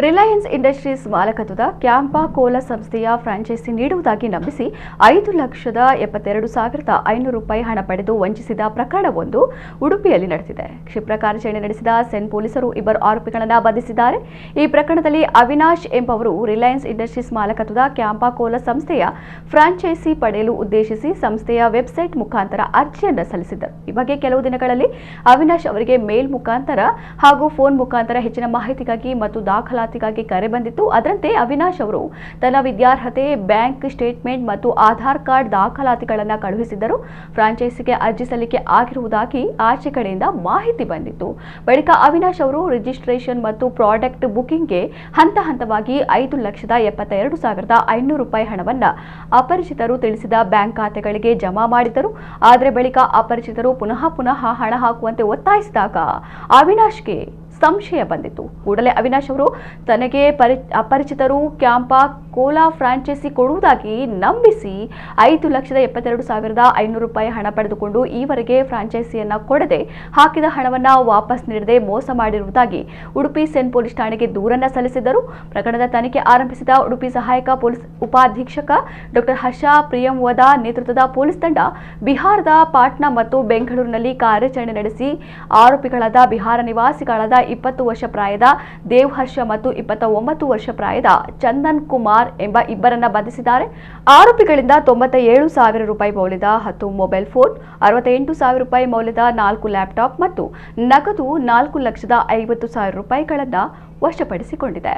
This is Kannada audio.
ರಿಲಯನ್ಸ್ ಇಂಡಸ್ಟ್ರೀಸ್ ಮಾಲಕತ್ವದ ಕ್ಯಾಂಪಾ ಕೋಲಾ ಸಂಸ್ಥೆಯ ಫ್ರಾಂಚೈಸಿ ನೀಡುವುದಾಗಿ ನಂಬಿಸಿ 5,72,500 ರೂಪಾಯಿ ಹಣ ಪಡೆದು ವಂಚಿಸಿದ ಪ್ರಕರಣವೊಂದು ಉಡುಪಿಯಲ್ಲಿ ನಡೆದಿದೆ. ಕ್ಷಿಪ್ರ ಕಾರ್ಯಾಚರಣೆ ನಡೆಸಿದ ಸೆನ್ ಪೊಲೀಸರು ಇಬ್ಬರು ಆರೋಪಿಗಳನ್ನು ಬಂಧಿಸಿದ್ದಾರೆ. ಈ ಪ್ರಕರಣದಲ್ಲಿ ಅವಿನಾಶ್ ಎಂಬವರು ರಿಲಯನ್ಸ್ ಇಂಡಸ್ಟ್ರೀಸ್ ಮಾಲಕತ್ವದ ಕ್ಯಾಂಪಾ ಕೋಲಾ ಸಂಸ್ಥೆಯ ಫ್ರಾಂಚೈಸಿ ಪಡೆಯಲು ಉದ್ದೇಶಿಸಿ ಸಂಸ್ಥೆಯ ವೆಬ್ಸೈಟ್ ಮುಖಾಂತರ ಅರ್ಜಿಯನ್ನು ಸಲ್ಲಿಸಿದ್ದರು. ಈ ಬಗ್ಗೆ ಕೆಲವು ದಿನಗಳಲ್ಲಿ ಅವಿನಾಶ್ ಅವರಿಗೆ ಮೇಲ್ ಮುಖಾಂತರ ಹಾಗೂ ಫೋನ್ ಮುಖಾಂತರ ಹೆಚ್ಚಿನ ಮಾಹಿತಿಗಾಗಿ ಮತ್ತು ದಾಖಲಾತಿಗಾಗಿ ಕರೆ ಬಂದಿತ್ತು. ಅದರಂತೆ ಅವಿನಾಶ್ ಅವರು ತನ್ನ ವಿದ್ಯಾರ್ಹತೆ, ಬ್ಯಾಂಕ್ ಸ್ಟೇಟ್ಮೆಂಟ್ ಮತ್ತು ಆಧಾರ್ ಕಾರ್ಡ್ ದಾಖಲಾತಿಗಳನ್ನು ಕಳುಹಿಸಿದ್ದರು. ಫ್ರಾಂಚೈಸಿಗೆ ಅರ್ಜಿ ಸಲ್ಲಿಕೆ ಆಗಿರುವುದಾಗಿ ಆಚೆ ಕಡೆಯಿಂದ ಮಾಹಿತಿ ಬಂದಿತ್ತು. ಬಳಿಕ ಅವಿನಾಶ್ ಅವರು ರಿಜಿಸ್ಟ್ರೇಷನ್ ಮತ್ತು ಪ್ರಾಡಕ್ಟ್ ಬುಕಿಂಗ್ಗೆ ಹಂತ ಹಂತವಾಗಿ 5,72,500 ರೂಪಾಯಿ ಹಣವನ್ನು ಅಪರಿಚಿತರು ತಿಳಿಸಿದ ಬ್ಯಾಂಕ್ ಖಾತೆಗಳಿಗೆ ಜಮಾ ಮಾಡಿದ್ದರು. ಆದರೆ ಬಳಿಕ ಅಪರಿಚಿತರು ಪುನಃ ಹಣ ಹಾಕುವಂತೆ ಒತ್ತಾಯಿಸಿದಾಗ ಅವಿನಾಶ್ಗೆ ಸಂಶಯ ಬಂದಿತ್ತು. ಕೂಡಲೇ ಅವಿನಾಶ್ ಅವರು ತನಗೆ ಅಪರಿಚಿತರು ಕ್ಯಾಂಪಾ ಕೋಲಾ ಫ್ರಾಂಚೈಸಿ ಕೊಡುವುದಾಗಿ ನಂಬಿಸಿ 5,72,500 ರೂಪಾಯಿ ಹಣ ಪಡೆದುಕೊಂಡು ಈವರೆಗೆ ಫ್ರಾಂಚೈಸಿಯನ್ನ ಕೊಡದೆ ಹಾಕಿದ ಹಣವನ್ನು ವಾಪಸ್ ನೀಡದೆ ಮೋಸ ಮಾಡಿರುವುದಾಗಿ ಉಡುಪಿ ಸೆನ್ ಪೊಲೀಸ್ ಠಾಣೆಗೆ ದೂರನ್ನ ಸಲ್ಲಿಸಿದ್ದರು. ಪ್ರಕರಣದ ತನಿಖೆ ಆರಂಭಿಸಿದ ಉಡುಪಿ ಸಹಾಯಕ ಪೊಲೀಸ್ ಉಪಾಧೀಕ್ಷಕ ಡಾಕ್ಟರ್ ಹರ್ಷ ಪ್ರಿಯಂವದ ನೇತೃತ್ವದ ಪೊಲೀಸ್ ತಂಡ ಬಿಹಾರದ ಪಾಟ್ನಾ ಮತ್ತು ಬೆಂಗಳೂರಿನಲ್ಲಿ ಕಾರ್ಯಾಚರಣೆ ನಡೆಸಿ ಆರೋಪಿಗಳಾದ ಬಿಹಾರ ನಿವಾಸಿಗಳಾದ 20 ವರ್ಷ ಪ್ರಾಯದ ದೇವ್ ಹರ್ಷ ಮತ್ತು 29 ವರ್ಷ ಪ್ರಾಯದ ಚಂದನ್ ಕುಮಾರ್ ಎಂಬ ಇಬ್ಬರನ್ನ ಬಂಧಿಸಿದ್ದಾರೆ. ಆರೋಪಿಗಳಿಂದ 97,000 ರೂಪಾಯಿ ಮೌಲ್ಯದ 10 ಮೊಬೈಲ್ ಫೋನ್, 68,000 ರೂಪಾಯಿ ಮೌಲ್ಯದ 4 ಲ್ಯಾಪ್ಟಾಪ್ ಮತ್ತು ನಗದು 4,50,000 ರೂಪಾಯಿಗಳನ್ನು ವಶಪಡಿಸಿಕೊಂಡಿದೆ.